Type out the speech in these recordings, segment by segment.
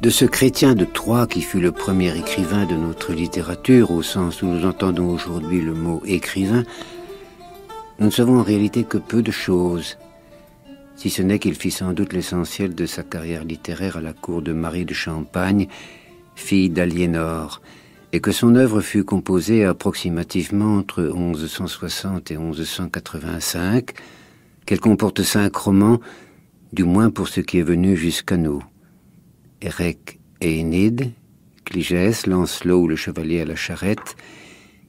De ce Chrétien de Troyes qui fut le premier écrivain de notre littérature, au sens où nous entendons aujourd'hui le mot écrivain, nous ne savons en réalité que peu de choses, si ce n'est qu'il fit sans doute l'essentiel de sa carrière littéraire à la cour de Marie de Champagne, fille d'Aliénor, et que son œuvre fut composée approximativement entre 1160 et 1185, qu'elle comporte 5 romans, du moins pour ce qui est venu jusqu'à nous. Érec et Énide, Cligès, Lancelot ou le chevalier à la charrette,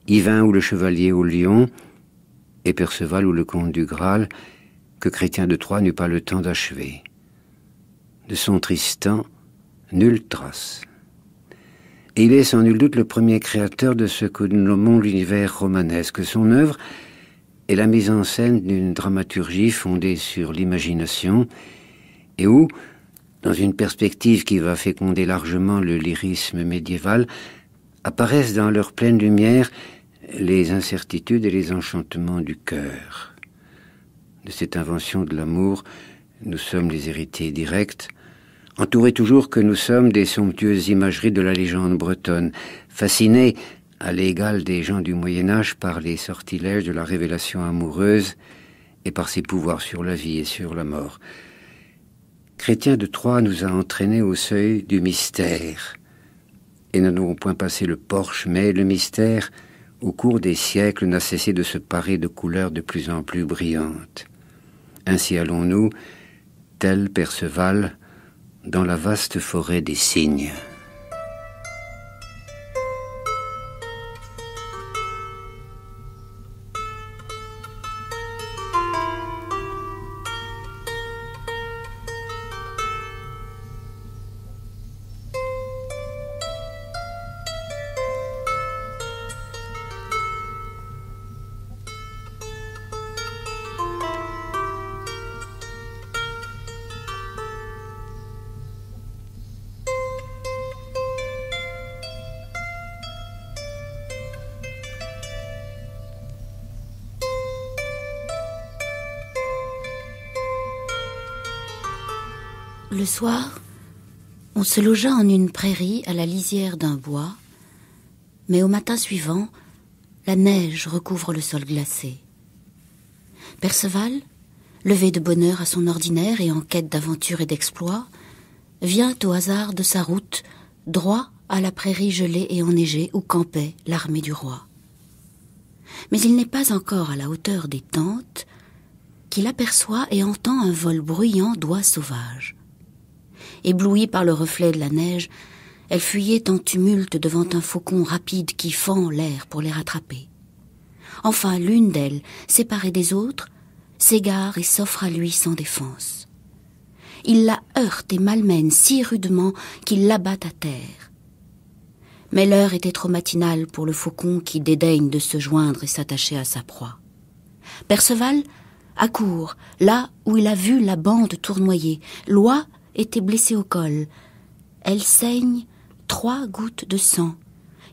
Yvain ou le chevalier au lion, et Perceval ou le comte du Graal, que Chrétien de Troyes n'eut pas le temps d'achever. De son Tristan, nulle trace. Et il est sans nul doute le premier créateur de ce que nous nommons l'univers romanesque. Son œuvre est la mise en scène d'une dramaturgie fondée sur l'imagination et où, dans une perspective qui va féconder largement le lyrisme médiéval, apparaissent dans leur pleine lumière les incertitudes et les enchantements du cœur. De cette invention de l'amour, nous sommes les héritiers directs, entourés toujours que nous sommes des somptueuses imageries de la légende bretonne, fascinés à l'égal des gens du Moyen-Âge par les sortilèges de la révélation amoureuse et par ses pouvoirs sur la vie et sur la mort. Chrétien de Troyes nous a entraînés au seuil du mystère. Et nous n'avons point passé le porche, mais le mystère, au cours des siècles, n'a cessé de se parer de couleurs de plus en plus brillantes. Ainsi allons-nous, tel Perceval, dans la vaste forêt des cygnes. Le soir, on se logea en une prairie à la lisière d'un bois, mais au matin suivant, la neige recouvre le sol glacé. Perceval, levé de bonne heure à son ordinaire et en quête d'aventure et d'exploit, vient au hasard de sa route droit à la prairie gelée et enneigée où campait l'armée du roi. Mais il n'est pas encore à la hauteur des tentes qu'il aperçoit et entend un vol bruyant d'oies sauvages. Éblouie par le reflet de la neige, elle fuyait en tumulte devant un faucon rapide qui fend l'air pour les rattraper. Enfin, l'une d'elles, séparée des autres, s'égare et s'offre à lui sans défense. Il la heurte et malmène si rudement qu'il l'abat à terre. Mais l'heure était trop matinale pour le faucon qui dédaigne de se joindre et s'attacher à sa proie. Perceval accourt là où il a vu la bande tournoyer. L'oie était blessée au col. Elle saigne 3 gouttes de sang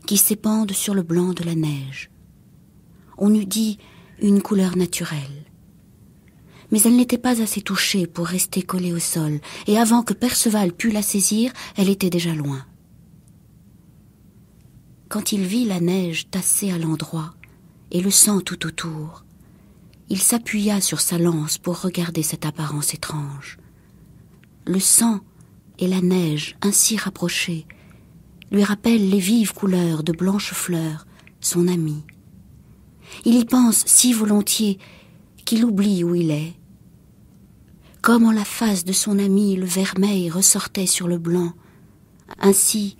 qui s'épandent sur le blanc de la neige. On eût dit une couleur naturelle. Mais elle n'était pas assez touchée pour rester collée au sol, et avant que Perceval pût la saisir, elle était déjà loin. Quand il vit la neige tassée à l'endroit et le sang tout autour, il s'appuya sur sa lance pour regarder cette apparence étrange. Le sang et la neige ainsi rapprochés lui rappellent les vives couleurs de blanches fleurs, son amie. Il y pense si volontiers qu'il oublie où il est. Comme en la face de son amie le vermeil ressortait sur le blanc, ainsi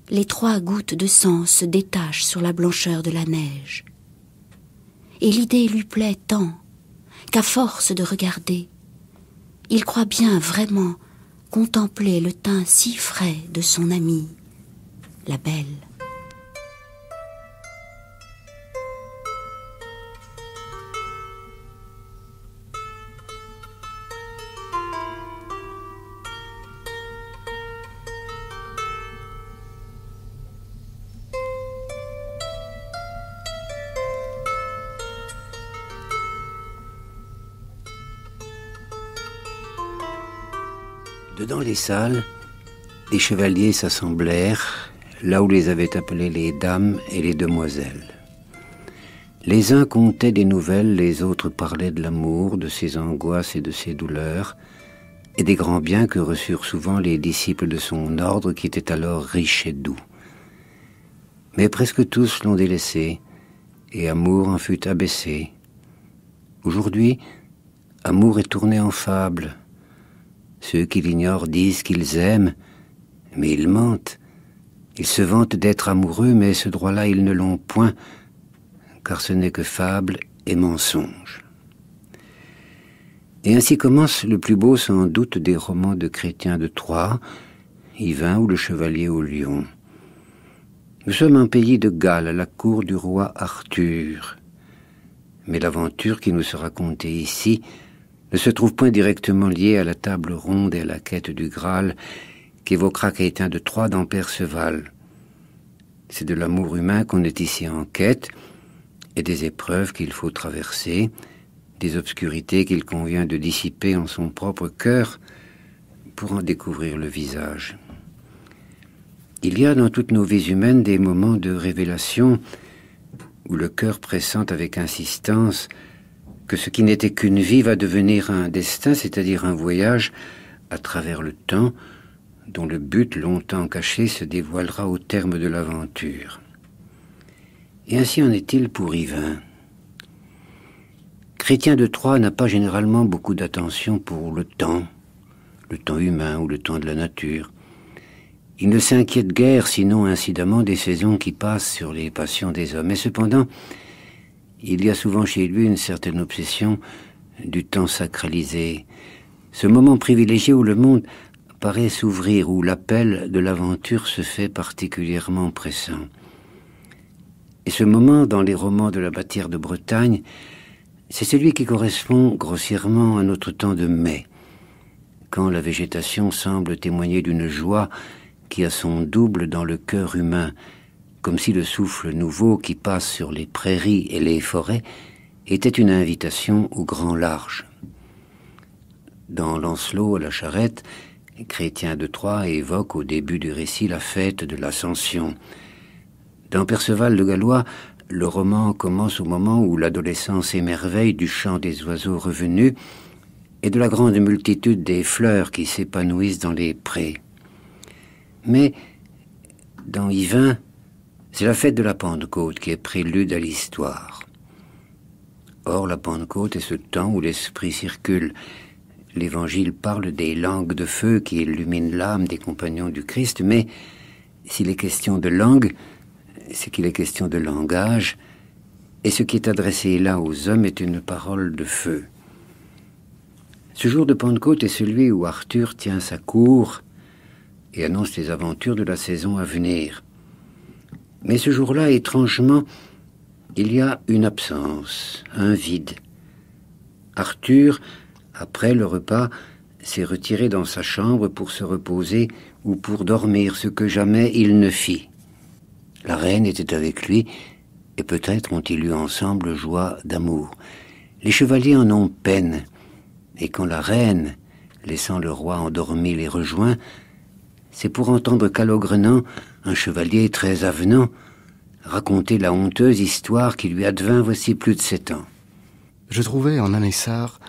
les 3 gouttes de sang se détachent sur la blancheur de la neige. Et l'idée lui plaît tant qu'à force de regarder, il croit bien vraiment contempler le teint si frais de son amie, la belle. Dedans les salles, les chevaliers s'assemblèrent là où les avaient appelés les dames et les demoiselles. Les uns contaient des nouvelles, les autres parlaient de l'amour, de ses angoisses et de ses douleurs, et des grands biens que reçurent souvent les disciples de son ordre qui étaient alors riches et doux. Mais presque tous l'ont délaissé, et Amour en fut abaissé. Aujourd'hui, Amour est tourné en fable. Ceux qui l'ignorent disent qu'ils aiment, mais ils mentent. Ils se vantent d'être amoureux, mais ce droit-là, ils ne l'ont point, car ce n'est que fable et mensonge. Et ainsi commence le plus beau sans doute des romans de Chrétien de Troyes, Yvain ou le Chevalier au Lion. Nous sommes un pays de Galles, à la cour du roi Arthur. Mais l'aventure qui nous sera contée ici ne se trouve point directement liée à la table ronde et à la quête du Graal qu'évoquera Chrétien de Troyes dans Perceval. C'est de l'amour humain qu'on est ici en quête, et des épreuves qu'il faut traverser, des obscurités qu'il convient de dissiper en son propre cœur pour en découvrir le visage. Il y a dans toutes nos vies humaines des moments de révélation où le cœur pressent avec insistance que ce qui n'était qu'une vie va devenir un destin, c'est-à-dire un voyage à travers le temps, dont le but longtemps caché se dévoilera au terme de l'aventure. Et ainsi en est-il pour Yvain. Chrétien de Troyes n'a pas généralement beaucoup d'attention pour le temps humain ou le temps de la nature. Il ne s'inquiète guère, sinon incidemment, des saisons qui passent sur les passions des hommes. Mais cependant, il y a souvent chez lui une certaine obsession du temps sacralisé, ce moment privilégié où le monde paraît s'ouvrir, où l'appel de l'aventure se fait particulièrement pressant. Et ce moment, dans les romans de la Bâtière de Bretagne, c'est celui qui correspond grossièrement à notre temps de mai, quand la végétation semble témoigner d'une joie qui a son double dans le cœur humain, comme si le souffle nouveau qui passe sur les prairies et les forêts était une invitation au grand large. Dans Lancelot à la Charrette, Chrétien de Troyes évoque au début du récit la fête de l'Ascension. Dans Perceval le Gallois, le roman commence au moment où l'adolescence émerveille du chant des oiseaux revenus et de la grande multitude des fleurs qui s'épanouissent dans les prés. Mais, dans Yvain, c'est la fête de la Pentecôte qui est prélude à l'histoire. Or, la Pentecôte est ce temps où l'Esprit circule. L'Évangile parle des langues de feu qui illuminent l'âme des compagnons du Christ, mais s'il est question de langue, c'est qu'il est question de langage, et ce qui est adressé là aux hommes est une parole de feu. Ce jour de Pentecôte est celui où Arthur tient sa cour et annonce les aventures de la saison à venir. Mais ce jour-là, étrangement, il y a une absence, un vide. Arthur, après le repas, s'est retiré dans sa chambre pour se reposer ou pour dormir, ce que jamais il ne fit. La reine était avec lui, et peut-être ont-ils eu ensemble joie d'amour. Les chevaliers en ont peine, et quand la reine, laissant le roi endormi, les rejoint, c'est pour entendre Calogrenant, un chevalier très avenant, raconter la honteuse histoire qui lui advint voici plus de 7 ans. Je trouvais en un essart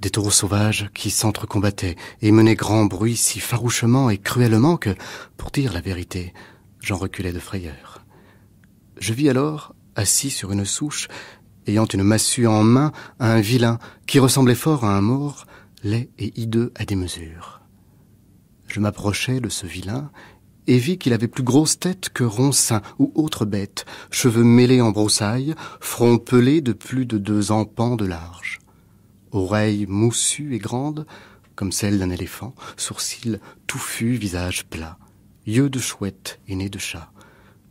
des taureaux sauvages qui s'entrecombattaient et menaient grand bruit si farouchement et cruellement que, pour dire la vérité, j'en reculais de frayeur. Je vis alors, assis sur une souche, ayant une massue en main, un vilain qui ressemblait fort à un maure, laid et hideux à démesure. Je m'approchai de ce vilain et vis qu'il avait plus grosse tête que Roncin ou autre bête, cheveux mêlés en broussailles, front pelé de plus de 2 empans de large, oreilles moussues et grandes, comme celles d'un éléphant, sourcils touffus, visage plat, yeux de chouette et nez de chat,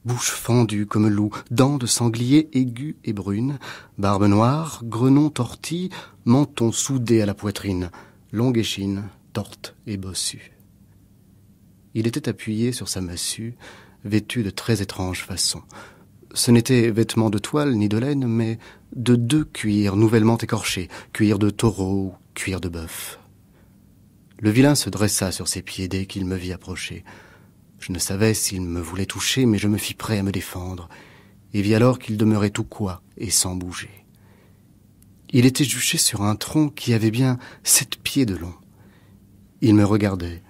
bouche fendue comme loup, dents de sanglier aiguës et brunes, barbe noire, grenon tortille, menton soudé à la poitrine, longue échine, torte et bossue. Il était appuyé sur sa massue, vêtu de très étrange façon. Ce n'était vêtement de toile ni de laine, mais de 2 cuirs nouvellement écorchés, cuir de taureau ou cuir de bœuf. Le vilain se dressa sur ses pieds dès qu'il me vit approcher. Je ne savais s'il me voulait toucher, mais je me fis prêt à me défendre, et vis alors qu'il demeurait tout coi et sans bouger. Il était juché sur un tronc qui avait bien 7 pieds de long. Il me regardait,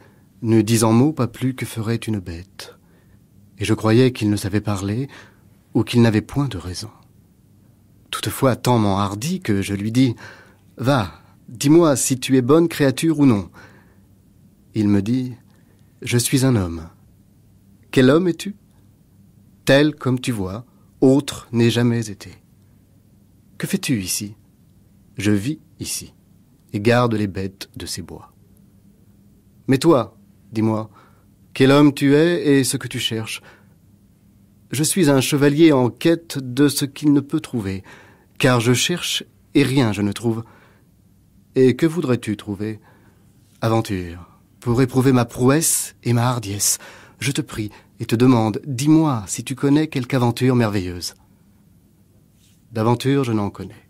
ne disant mot pas plus que ferait une bête. Et je croyais qu'il ne savait parler ou qu'il n'avait point de raison. Toutefois, tant m'enhardit que je lui dis « Va, dis-moi si tu es bonne créature ou non. » Il me dit « Je suis un homme. » « Quel homme es-tu ? » ?»« Tel comme tu vois, autre n'ai jamais été. »« Que fais-tu ici ? » ?»« Je vis ici et garde les bêtes de ces bois. »« Mais toi, dis-moi, quel homme tu es et ce que tu cherches ? » ?»« Je suis un chevalier en quête de ce qu'il ne peut trouver, car je cherche et rien je ne trouve. Et que voudrais-tu trouver ? Aventure, pour éprouver ma prouesse et ma hardiesse. Je te prie et te demande, dis-moi si tu connais quelque aventure merveilleuse. D'aventure, je n'en connais.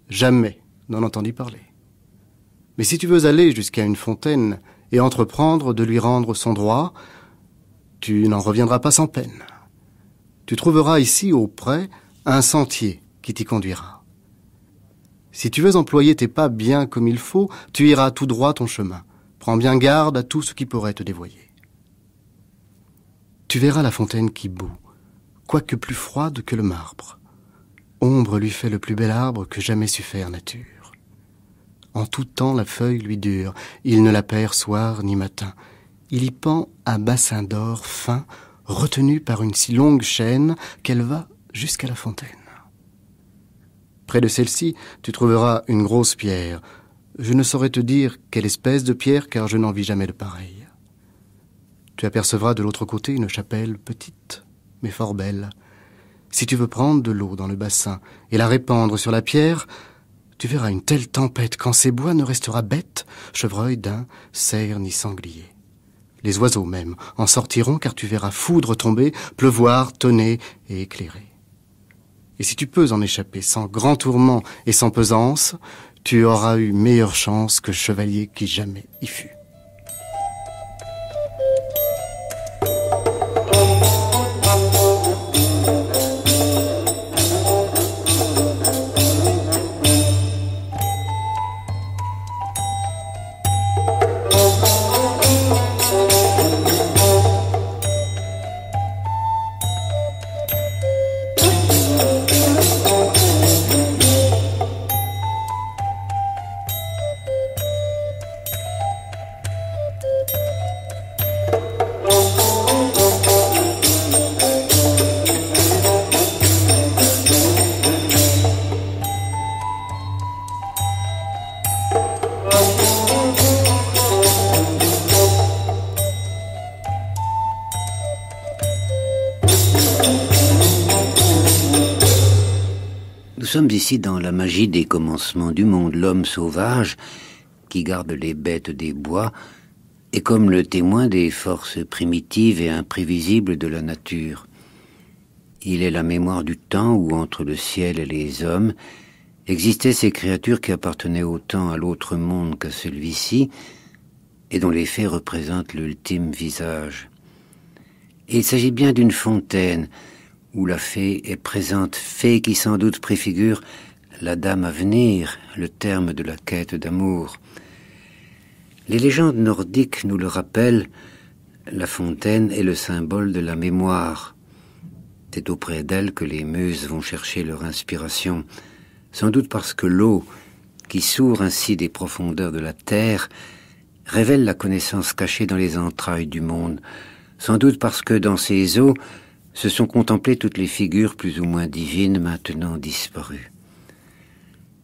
Jamais n'en entendis parler. Mais si tu veux aller jusqu'à une fontaine et entreprendre de lui rendre son droit, tu n'en reviendras pas sans peine. Tu trouveras ici, auprès, un sentier qui t'y conduira. Si tu veux employer tes pas bien comme il faut, tu iras tout droit ton chemin. Prends bien garde à tout ce qui pourrait te dévoyer. Tu verras la fontaine qui bout, quoique plus froide que le marbre. Ombre lui fait le plus bel arbre que jamais sut faire nature. En tout temps la feuille lui dure, il ne la perd soir ni matin. Il y pend un bassin d'or fin, retenu par une si longue chaîne qu'elle va jusqu'à la fontaine. Près de celle-ci, tu trouveras une grosse pierre. Je ne saurais te dire quelle espèce de pierre, car je n'en vis jamais de pareille. Tu apercevras de l'autre côté une chapelle petite, mais fort belle. Si tu veux prendre de l'eau dans le bassin et la répandre sur la pierre, tu verras une telle tempête qu'en ces bois ne restera bête, chevreuil, daim, cerf ni sanglier. Les oiseaux même en sortiront, car tu verras foudre tomber, pleuvoir, tonner et éclairer. Et si tu peux en échapper sans grand tourment et sans pesance, tu auras eu meilleure chance que chevalier qui jamais y fut. Nous sommes ici dans la magie des commencements du monde. L'homme sauvage, qui garde les bêtes des bois, est comme le témoin des forces primitives et imprévisibles de la nature. Il est la mémoire du temps où, entre le ciel et les hommes, existaient ces créatures qui appartenaient autant à l'autre monde qu'à celui-ci, et dont les faits représentent l'ultime visage. Et il s'agit bien d'une fontaine, où la fée est présente, fée qui sans doute préfigure la dame à venir, le terme de la quête d'amour. Les légendes nordiques nous le rappellent, la fontaine est le symbole de la mémoire. C'est auprès d'elle que les muses vont chercher leur inspiration, sans doute parce que l'eau, qui sourd ainsi des profondeurs de la terre, révèle la connaissance cachée dans les entrailles du monde, sans doute parce que dans ces eaux se sont contemplées toutes les figures plus ou moins divines maintenant disparues.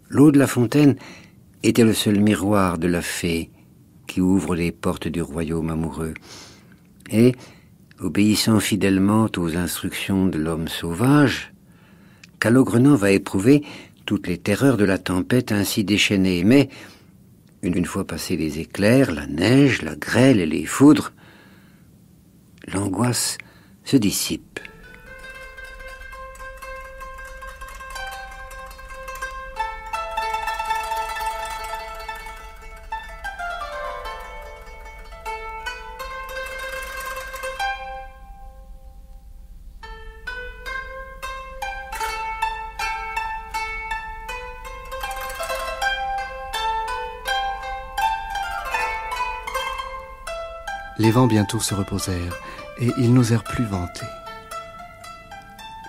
L'eau de la fontaine était le seul miroir de la fée qui ouvre les portes du royaume amoureux. Et, obéissant fidèlement aux instructions de l'homme sauvage, Calogrenant va éprouver toutes les terreurs de la tempête ainsi déchaînée. Mais, une fois passés les éclairs, la neige, la grêle et les foudres, l'angoisse se dissipe. Les vents bientôt se reposèrent, et ils n'osèrent plus vanter.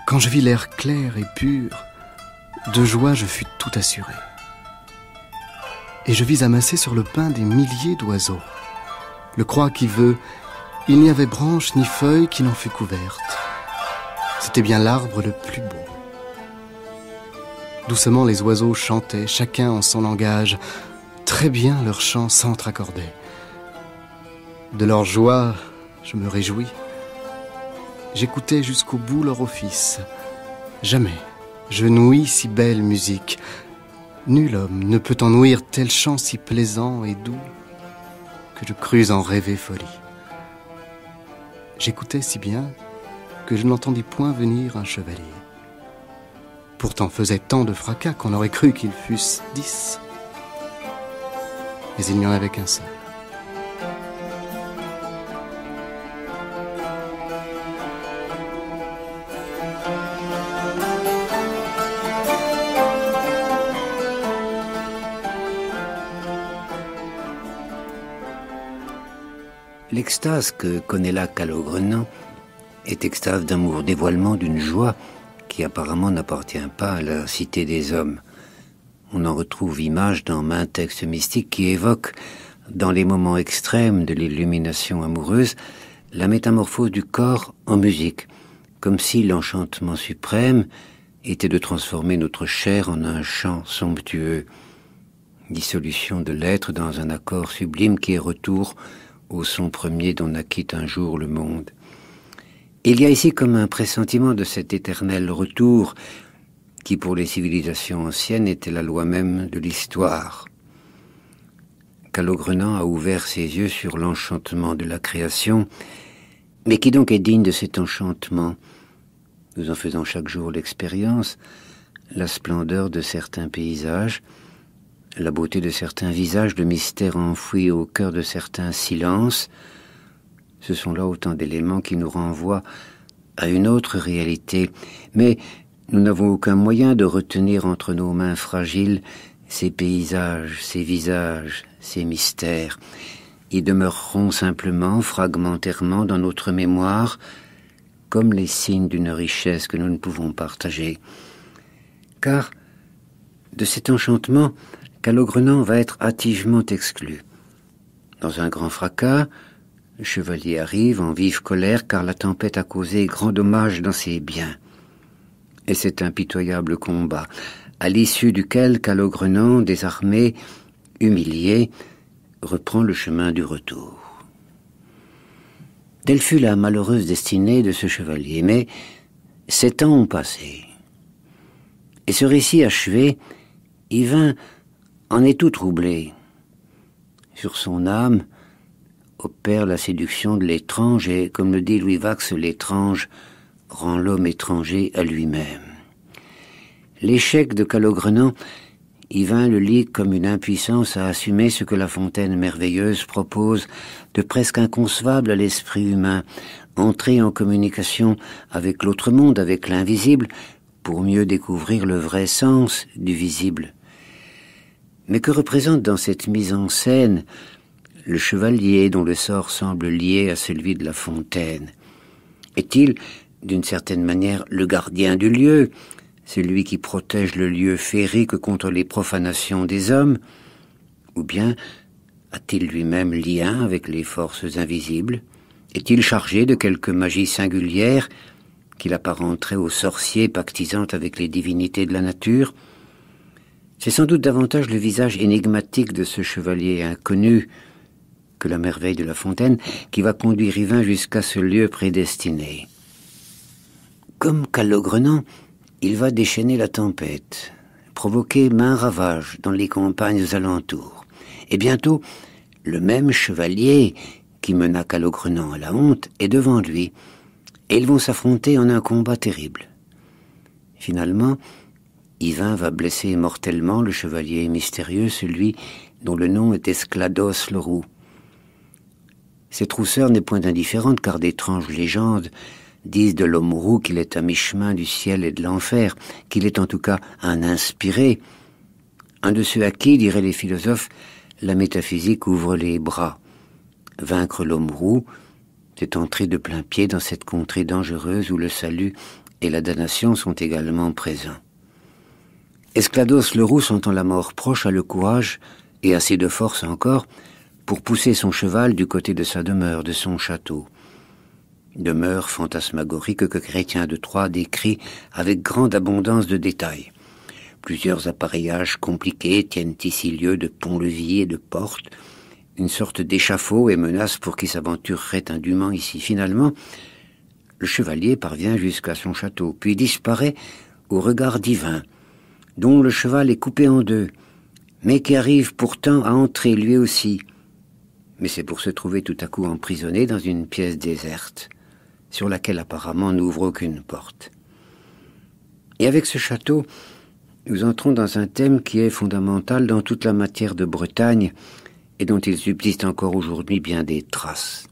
Quand je vis l'air clair et pur, de joie je fus tout assuré. Et je vis amasser sur le pin des milliers d'oiseaux. Le croix qui veut, il n'y avait branche ni feuille qui n'en fût couverte. C'était bien l'arbre le plus beau. Doucement les oiseaux chantaient, chacun en son langage. Très bien leur chant s'entre-accordait. De leur joie, je me réjouis. J'écoutais jusqu'au bout leur office. Jamais je n'ouïs si belle musique. Nul homme ne peut en ouïr tel chant si plaisant et doux que je crus en rêver folie. J'écoutais si bien que je n'entendis point venir un chevalier. Pourtant faisait tant de fracas qu'on aurait cru qu'ils fussent 10. Mais il n'y en avait qu'un seul. L'extase que connaît là Calogrenant est extase d'amour, dévoilement d'une joie qui apparemment n'appartient pas à la cité des hommes. On en retrouve image dans maints textes mystiques qui évoquent, dans les moments extrêmes de l'illumination amoureuse, la métamorphose du corps en musique, comme si l'enchantement suprême était de transformer notre chair en un chant somptueux, dissolution de l'être dans un accord sublime qui est retour au son premier dont naquit un jour le monde. Il y a ici comme un pressentiment de cet éternel retour qui, pour les civilisations anciennes, était la loi même de l'histoire. Calogrenant a ouvert ses yeux sur l'enchantement de la création, mais qui donc est digne de cet enchantement? Nous en faisons chaque jour l'expérience, la splendeur de certains paysages, la beauté de certains visages, le mystère enfoui au cœur de certains silences. Ce sont là autant d'éléments qui nous renvoient à une autre réalité. Mais nous n'avons aucun moyen de retenir entre nos mains fragiles ces paysages, ces visages, ces mystères. Ils demeureront simplement, fragmentairement dans notre mémoire, comme les signes d'une richesse que nous ne pouvons partager. Car de cet enchantement, Calogrenant va être hâtivement exclu. Dans un grand fracas, le chevalier arrive en vive colère car la tempête a causé grand dommage dans ses biens. Et cet impitoyable combat, à l'issue duquel Calogrenant, désarmé, humilié, reprend le chemin du retour. Telle fut la malheureuse destinée de ce chevalier, mais 7 ans ont passé. Et ce récit achevé, Yvain en est tout troublé. Sur son âme opère la séduction de l'étrange et, comme le dit Louis Vax, l'étrange rend l'homme étranger à lui-même. L'échec de Calogrenant, Yvain le lit comme une impuissance à assumer ce que La Fontaine merveilleuse propose de presque inconcevable à l'esprit humain, entrer en communication avec l'autre monde, avec l'invisible, pour mieux découvrir le vrai sens du visible. Mais que représente dans cette mise en scène le chevalier dont le sort semble lié à celui de La Fontaine? Est-il, d'une certaine manière, le gardien du lieu, celui qui protège le lieu féerique contre les profanations des hommes? Ou bien a-t-il lui-même lien avec les forces invisibles? Est-il chargé de quelque magie singulière qu'il apparenterait aux sorciers pactisant avec les divinités de la nature? C'est sans doute davantage le visage énigmatique de ce chevalier inconnu que la merveille de La Fontaine qui va conduire Yvain jusqu'à ce lieu prédestiné. Comme Calogrenant, il va déchaîner la tempête, provoquer maints ravages dans les campagnes alentours. Et bientôt, le même chevalier qui mena Calogrenant à la honte est devant lui, et ils vont s'affronter en un combat terrible. Finalement, Yvain va blesser mortellement le chevalier mystérieux, celui dont le nom est Esclados le Roux. Cette rousseur n'est point indifférente, car d'étranges légendes disent de l'homme roux qu'il est à mi-chemin du ciel et de l'enfer, qu'il est en tout cas un inspiré, un de ceux à qui, diraient les philosophes, la métaphysique ouvre les bras, Vaincre l'homme roux, c'est entrer de plein pied dans cette contrée dangereuse où le salut et la damnation sont également présents. Esclados le Roux, sentant la mort proche, a le courage, et assez de force encore, pour pousser son cheval du côté de sa demeure, de son château. Demeure fantasmagorique que Chrétien de Troyes décrit avec grande abondance de détails. Plusieurs appareillages compliqués tiennent ici lieu de pont-levis et de portes, une sorte d'échafaud et menace pour qui s'aventurerait indûment ici. Finalement, le chevalier parvient jusqu'à son château, puis disparaît au regard divin, dont le cheval est coupé en deux, mais qui arrive pourtant à entrer lui aussi. Mais c'est pour se trouver tout à coup emprisonné dans une pièce déserte, sur laquelle apparemment n'ouvre aucune porte. Et avec ce château, nous entrons dans un thème qui est fondamental dans toute la matière de Bretagne et dont il subsiste encore aujourd'hui bien des traces.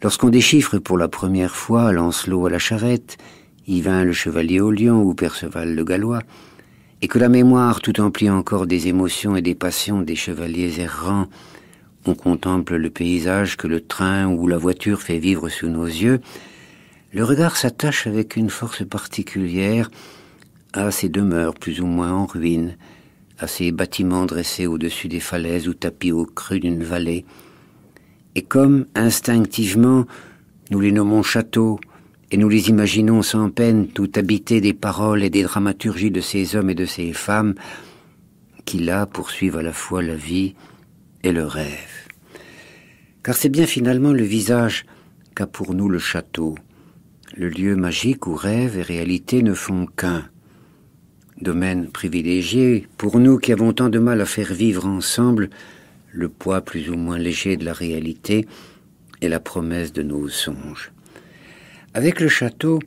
Lorsqu'on déchiffre pour la première fois Lancelot à la charrette, Yvain le chevalier au lion ou Perceval le gallois, et que la mémoire tout emplie encore des émotions et des passions des chevaliers errants, on contemple le paysage que le train ou la voiture fait vivre sous nos yeux, le regard s'attache avec une force particulière à ces demeures plus ou moins en ruine, à ces bâtiments dressés au-dessus des falaises ou tapis au creux d'une vallée. Et comme, instinctivement, nous les nommons châteaux, et nous les imaginons sans peine tout habités des paroles et des dramaturgies de ces hommes et de ces femmes qui, là, poursuivent à la fois la vie et le rêve. Car c'est bien finalement le visage qu'a pour nous le château, le lieu magique où rêve et réalité ne font qu'un. Domaine privilégié pour nous qui avons tant de mal à faire vivre ensemble le poids plus ou moins léger de la réalité et la promesse de nos songes. Avec le château,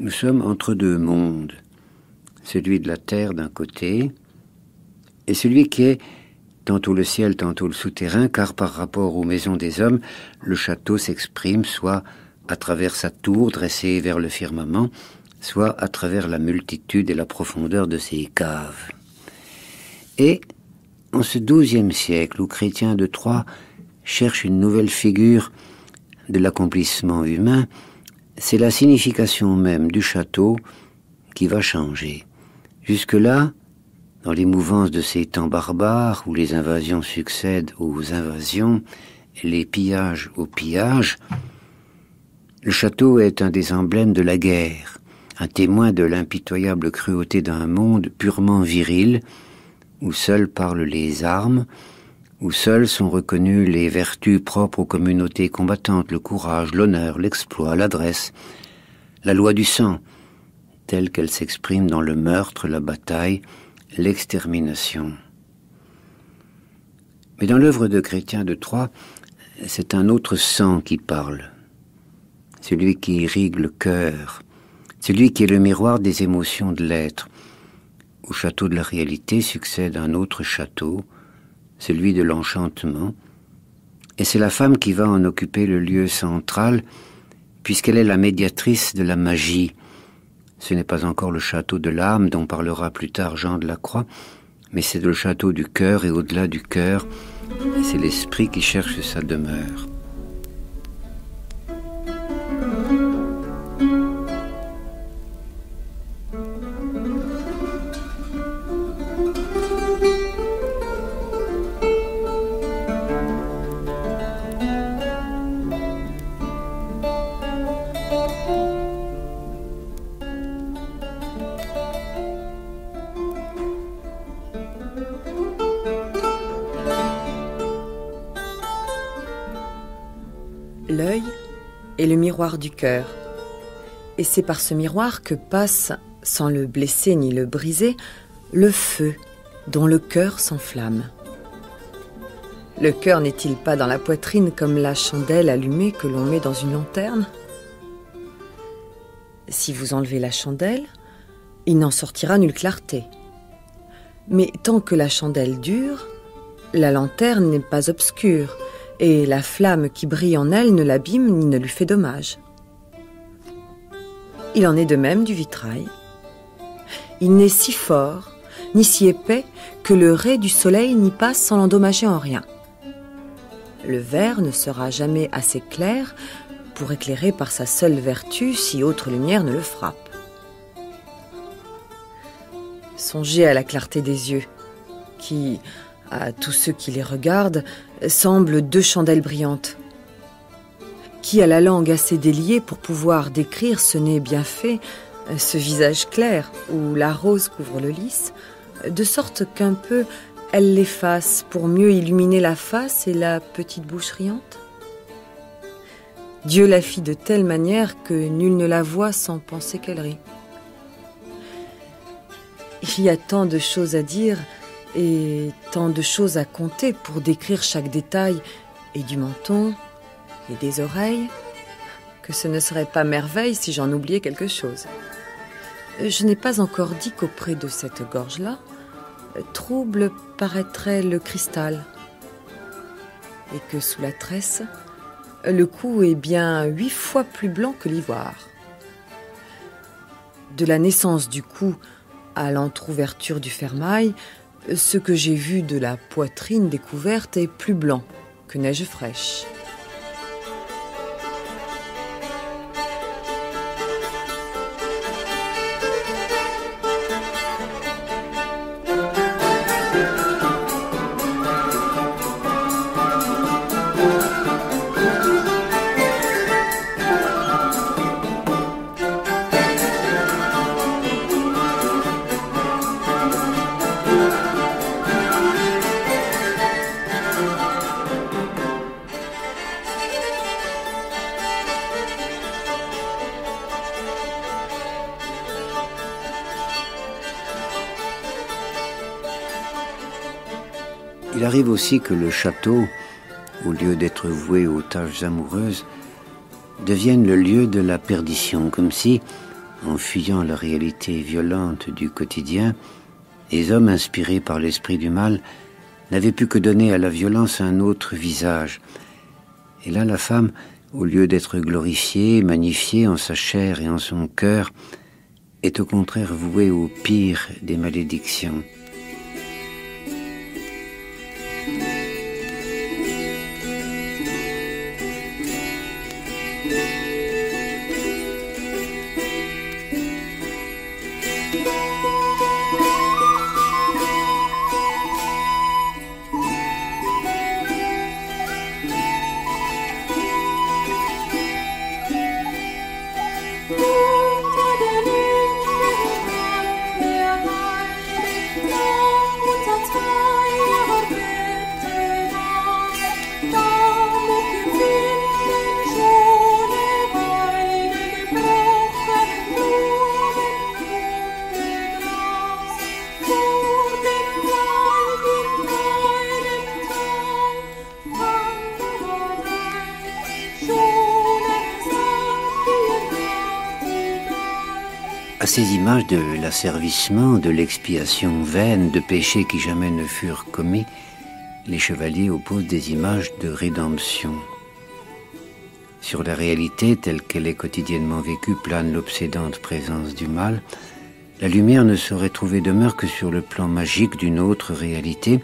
nous sommes entre deux mondes, celui de la terre d'un côté et celui qui est tantôt le ciel, tantôt le souterrain, car par rapport aux maisons des hommes, le château s'exprime soit à travers sa tour dressée vers le firmament, soit à travers la multitude et la profondeur de ses caves. Et en ce XIIe siècle où Chrétien de Troyes cherche une nouvelle figure de l'accomplissement humain, c'est la signification même du château qui va changer. Jusque-là, dans les mouvances de ces temps barbares où les invasions succèdent aux invasions et les pillages aux pillages, le château est un des emblèmes de la guerre, un témoin de l'impitoyable cruauté d'un monde purement viril, où seules parlent les armes, où seules sont reconnues les vertus propres aux communautés combattantes, le courage, l'honneur, l'exploit, l'adresse, la loi du sang, telle qu'elle s'exprime dans le meurtre, la bataille, l'extermination. Mais dans l'œuvre de Chrétien de Troyes, c'est un autre sang qui parle, celui qui irrigue le cœur, celui qui est le miroir des émotions de l'être. Au château de la réalité succède un autre château, celui de l'enchantement, et c'est la femme qui va en occuper le lieu central, puisqu'elle est la médiatrice de la magie. Ce n'est pas encore le château de l'âme dont parlera plus tard Jean de la Croix, mais c'est le château du cœur, et au-delà du cœur, c'est l'esprit qui cherche sa demeure. L'œil est le miroir du cœur. Et c'est par ce miroir que passe, sans le blesser ni le briser, le feu dont le cœur s'enflamme. Le cœur n'est-il pas dans la poitrine comme la chandelle allumée que l'on met dans une lanterne ? Si vous enlevez la chandelle, il n'en sortira nulle clarté. Mais tant que la chandelle dure, la lanterne n'est pas obscure, et la flamme qui brille en elle ne l'abîme ni ne lui fait dommage. Il en est de même du vitrail. Il n'est si fort, ni si épais, que le ray du soleil n'y passe sans l'endommager en rien. Le verre ne sera jamais assez clair pour éclairer par sa seule vertu si autre lumière ne le frappe. Songez à la clarté des yeux, qui, à tous ceux qui les regardent, semblent 2 chandelles brillantes. Qui a la langue assez déliée pour pouvoir décrire ce nez bien fait, ce visage clair où la rose couvre le lys, de sorte qu'un peu elle l'efface pour mieux illuminer la face et la petite bouche riante? Dieu la fit de telle manière que nul ne la voit sans penser qu'elle rit. Il y a tant de choses à dire et tant de choses à compter pour décrire chaque détail, et du menton, et des oreilles, que ce ne serait pas merveille si j'en oubliais quelque chose. Je n'ai pas encore dit qu'auprès de cette gorge-là, trouble paraîtrait le cristal, et que sous la tresse, le cou est bien 8 fois plus blanc que l'ivoire. De la naissance du cou à l'entr'ouverture du fermail, ce que j'ai vu de la poitrine découverte est plus blanc que neige fraîche. Il arrive aussi que le château, au lieu d'être voué aux tâches amoureuses, devienne le lieu de la perdition, comme si, en fuyant la réalité violente du quotidien, les hommes inspirés par l'esprit du mal n'avaient pu que donner à la violence un autre visage. Et là, la femme, au lieu d'être glorifiée, magnifiée en sa chair et en son cœur, est au contraire vouée au pire des malédictions. À ces images de l'asservissement, de l'expiation vaine, de péchés qui jamais ne furent commis, les chevaliers opposent des images de rédemption. Sur la réalité telle qu'elle est quotidiennement vécue plane l'obsédante présence du mal. La lumière ne saurait trouver demeure que sur le plan magique d'une autre réalité,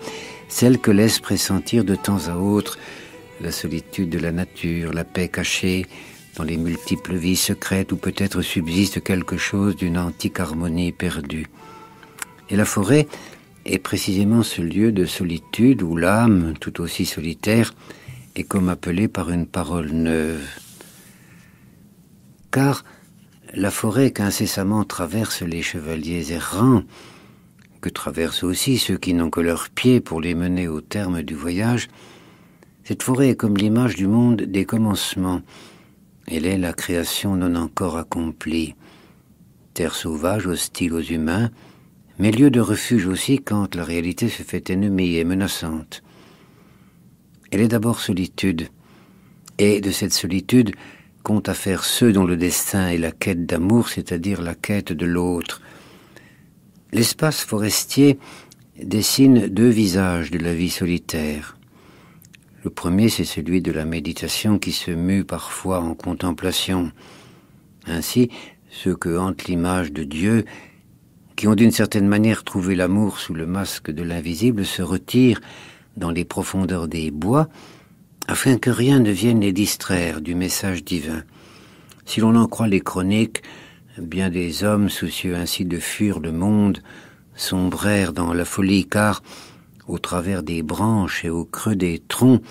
celle que laisse pressentir de temps à autre la solitude de la nature, la paix cachée dans les multiples vies secrètes où peut-être subsiste quelque chose d'une antique harmonie perdue. Et la forêt est précisément ce lieu de solitude où l'âme, tout aussi solitaire, est comme appelée par une parole neuve. Car la forêt qu'incessamment traversent les chevaliers errants, que traversent aussi ceux qui n'ont que leurs pieds pour les mener au terme du voyage, cette forêt est comme l'image du monde des commencements. Elle est la création non encore accomplie. Terre sauvage, hostile aux humains, mais lieu de refuge aussi quand la réalité se fait ennemie et menaçante. Elle est d'abord solitude, et de cette solitude compte à faire ceux dont le destin est la quête d'amour, c'est-à-dire la quête de l'autre. L'espace forestier dessine 2 visages de la vie solitaire. Le premier, c'est celui de la méditation qui se mue parfois en contemplation. Ainsi, ceux que hante l'image de Dieu, qui ont d'une certaine manière trouvé l'amour sous le masque de l'invisible, se retirent dans les profondeurs des bois afin que rien ne vienne les distraire du message divin. Si l'on en croit les chroniques, bien des hommes soucieux ainsi de fuir le monde sombrèrent dans la folie, car au travers des branches et au creux des troncs,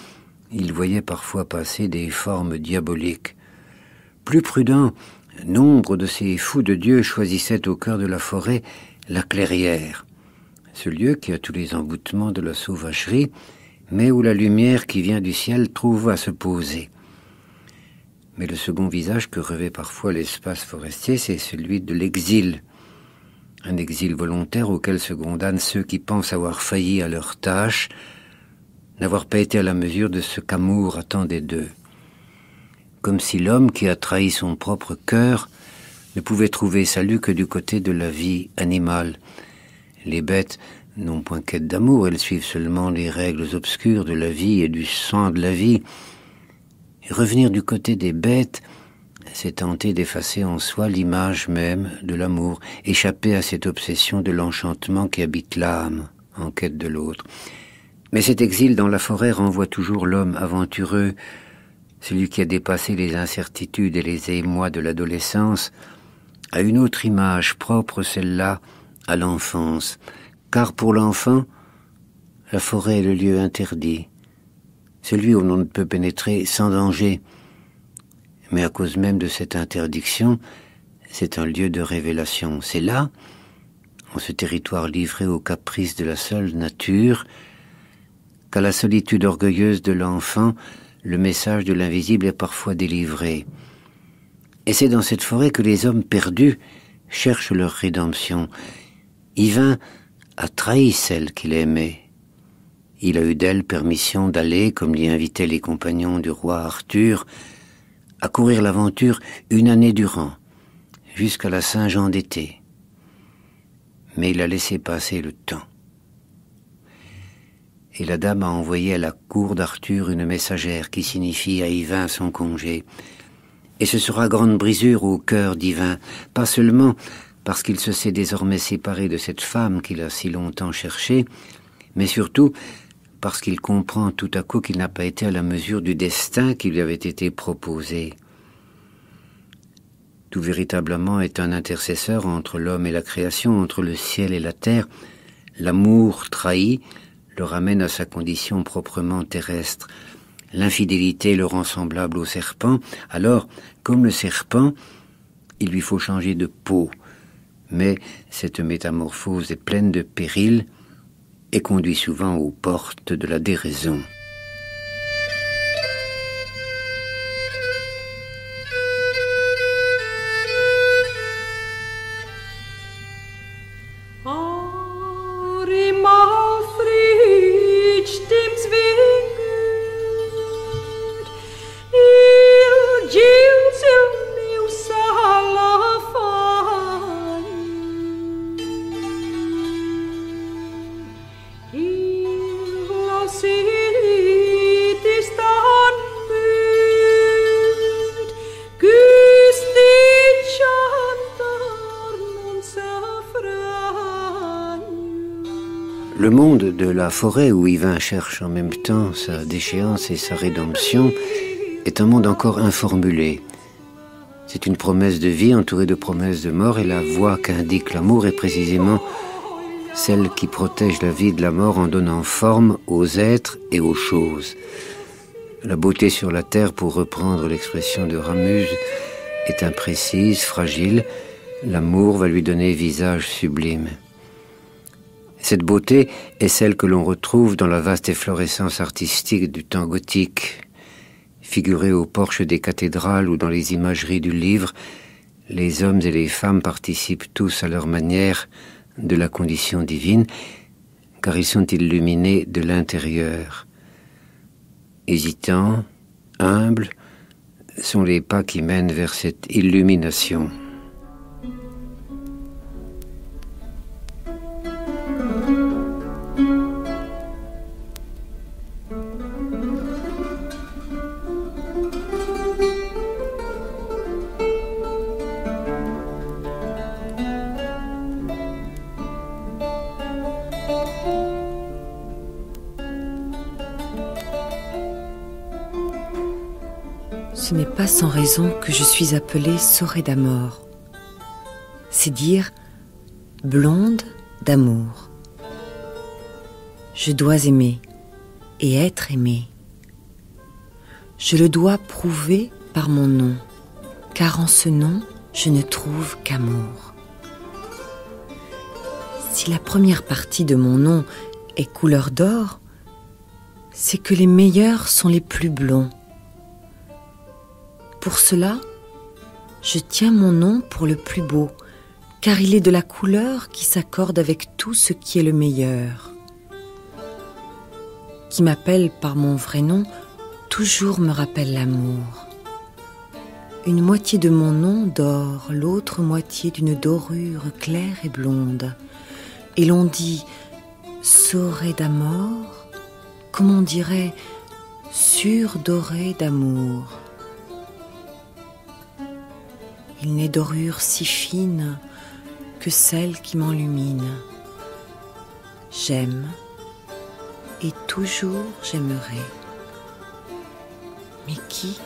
ils voyaient parfois passer des formes diaboliques. Plus prudents, nombre de ces fous de Dieu choisissaient au cœur de la forêt la clairière, ce lieu qui a tous les emboutements de la sauvagerie, mais où la lumière qui vient du ciel trouve à se poser. Mais le second visage que revêt parfois l'espace forestier, c'est celui de l'exil. Un exil volontaire auquel se condamnent ceux qui pensent avoir failli à leur tâche, n'avoir pas été à la mesure de ce qu'amour attendait d'eux. Comme si l'homme qui a trahi son propre cœur ne pouvait trouver salut que du côté de la vie animale. Les bêtes n'ont point quête d'amour, elles suivent seulement les règles obscures de la vie et du sang de la vie. Et revenir du côté des bêtes, c'est tenter d'effacer en soi l'image même de l'amour, échapper à cette obsession de l'enchantement qui habite l'âme, en quête de l'autre. Mais cet exil dans la forêt renvoie toujours l'homme aventureux, celui qui a dépassé les incertitudes et les émois de l'adolescence, à une autre image propre, celle-là, à l'enfance. Car pour l'enfant, la forêt est le lieu interdit, celui où l'on ne peut pénétrer sans danger. Mais à cause même de cette interdiction, c'est un lieu de révélation. C'est là, en ce territoire livré aux caprices de la seule nature, qu'à la solitude orgueilleuse de l'enfant, le message de l'invisible est parfois délivré. Et c'est dans cette forêt que les hommes perdus cherchent leur rédemption. Yvain a trahi celle qu'il aimait. Il a eu d'elle permission d'aller, comme l'y invitaient les compagnons du roi Arthur, à courir l'aventure une année durant, jusqu'à la Saint-Jean d'été. Mais il a laissé passer le temps. Et la dame a envoyé à la cour d'Arthur une messagère qui signifie à Yvain son congé. Et ce sera grande brisure au cœur d'Yvain, pas seulement parce qu'il se sait désormais séparé de cette femme qu'il a si longtemps cherchée, mais surtout parce qu'il comprend tout à coup qu'il n'a pas été à la mesure du destin qui lui avait été proposé. Tout véritablement est un intercesseur entre l'homme et la création, entre le ciel et la terre. L'amour trahi le ramène à sa condition proprement terrestre. L'infidélité le rend semblable au serpent. Alors, comme le serpent, il lui faut changer de peau. Mais cette métamorphose est pleine de périls et conduit souvent aux portes de la déraison. Le monde de la forêt où Yvain cherche en même temps sa déchéance et sa rédemption est un monde encore informulé. C'est une promesse de vie entourée de promesses de mort, et la voie qu'indique l'amour est précisément celle qui protège la vie de la mort en donnant forme aux êtres et aux choses. La beauté sur la terre, pour reprendre l'expression de Ramuse, est imprécise, fragile. L'amour va lui donner visage sublime. Cette beauté est celle que l'on retrouve dans la vaste efflorescence artistique du temps gothique. Figurée au porche des cathédrales ou dans les imageries du livre, les hommes et les femmes participent tous à leur manière de la condition divine, car ils sont illuminés de l'intérieur. Hésitants, humbles, sont les pas qui mènent vers cette illumination. Ce n'est pas sans raison que je suis appelée Sorée d'Amor. C'est dire blonde d'amour. Je dois aimer et être aimée. Je le dois prouver par mon nom, car en ce nom, je ne trouve qu'amour. Si la première partie de mon nom est couleur d'or, c'est que les meilleurs sont les plus blonds. Pour cela, je tiens mon nom pour le plus beau, car il est de la couleur qui s'accorde avec tout ce qui est le meilleur. Qui m'appelle par mon vrai nom, toujours me rappelle l'amour. Une moitié de mon nom d'or, l'autre moitié d'une dorure claire et blonde. Et l'on dit Sorée d'Amor, comme on dirait surdorée d'amour. Il n'est dorure si fine que celle qui m'enlumine. J'aime et toujours j'aimerai. Mais qui?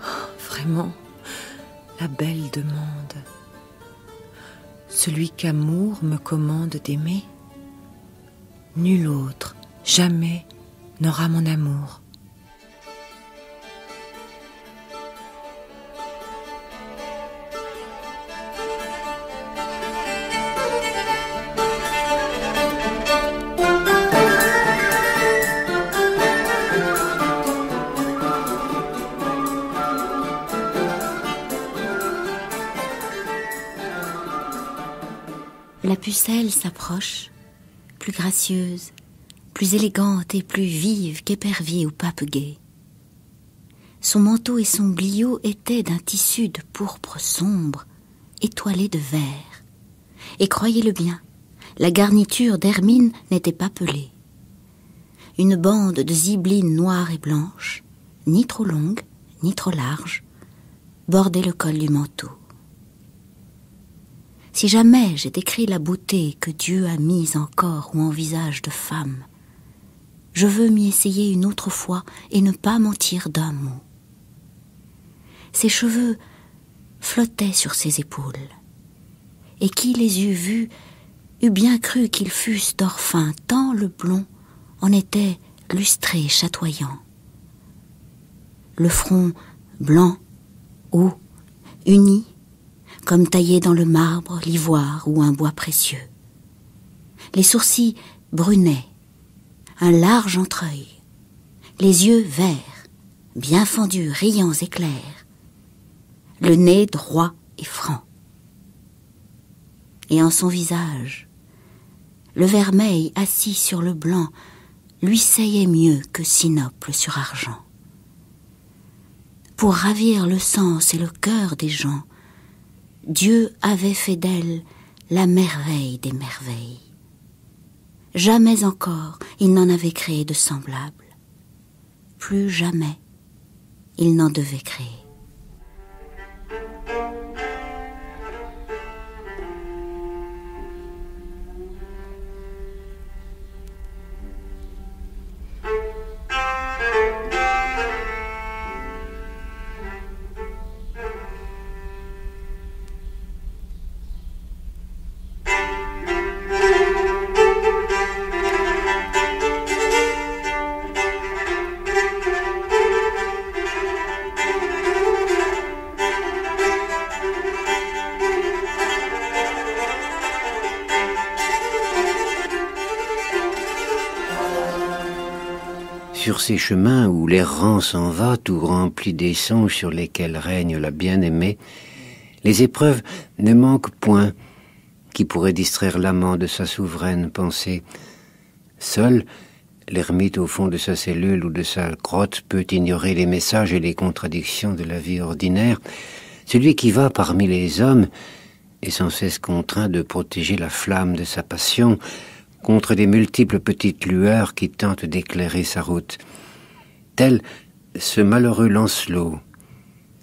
Oh, vraiment, la belle demande. Celui qu'amour me commande d'aimer? Nul autre, jamais, n'aura mon amour. La pucelle s'approche, plus gracieuse, plus élégante et plus vive qu'épervier ou pape gai. Son manteau et son bliot étaient d'un tissu de pourpre sombre, étoilé de vert. Et croyez-le bien, la garniture d'hermine n'était pas pelée. Une bande de zibelines noires et blanches, ni trop longue, ni trop large, bordait le col du manteau. Si jamais j'ai décrit la beauté que Dieu a mise en corps ou en visage de femme, je veux m'y essayer une autre fois et ne pas mentir d'un mot. Ses cheveux flottaient sur ses épaules, et qui les eût vus eût bien cru qu'ils fussent d'or fin, tant le blond en était lustré, chatoyant. Le front blanc, haut, uni, comme taillé dans le marbre, l'ivoire ou un bois précieux. Les sourcils brunets, un large entreœil, les yeux verts, bien fendus, riants et clairs, le nez droit et franc. Et en son visage, le vermeil assis sur le blanc lui seyait mieux que sinople sur argent. Pour ravir le sens et le cœur des gens, Dieu avait fait d'elle la merveille des merveilles. Jamais encore il n'en avait créé de semblable. Plus jamais il n'en devait créer. Sur ces chemins où l'errant s'en va, tout rempli des songes sur lesquels règne la bien-aimée, les épreuves ne manquent point qui pourraient distraire l'amant de sa souveraine pensée. Seul, l'ermite au fond de sa cellule ou de sa grotte peut ignorer les messages et les contradictions de la vie ordinaire. Celui qui va parmi les hommes est sans cesse contraint de protéger la flamme de sa passion contre les multiples petites lueurs qui tentent d'éclairer sa route. Tel ce malheureux Lancelot,